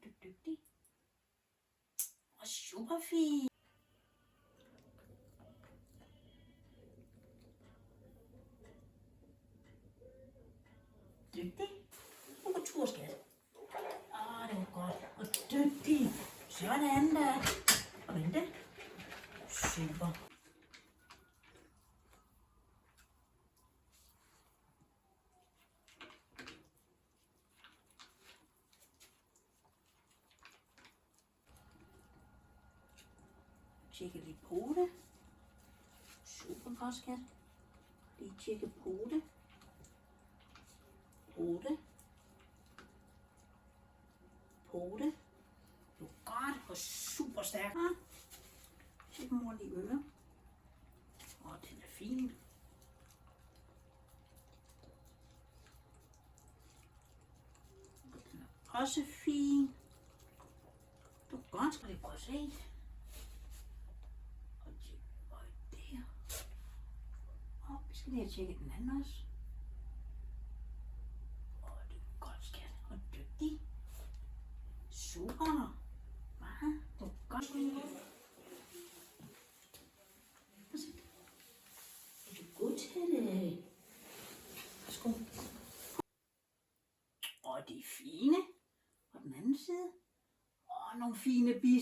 du er dygtig. Og super fint. Dygtig. Du går tur, skat. Det var godt. Og dygtig. Sådan da. Og vente. Super. Tjekke lige pote. Super godt, skat. Lige tjekke pote. Pote. Pote. Du er godt og super stærk. Tjek mor lige øre. Den er fin. Den er også fin. Du er godt, skal vi prøve at se. Vi skal lige have tjekket den anden også. Det er godt, skat. Og dygtig. Super. Du er godt. Du er god til det. Værsgo. De er fine. Og den anden side. Nogle fine bisser.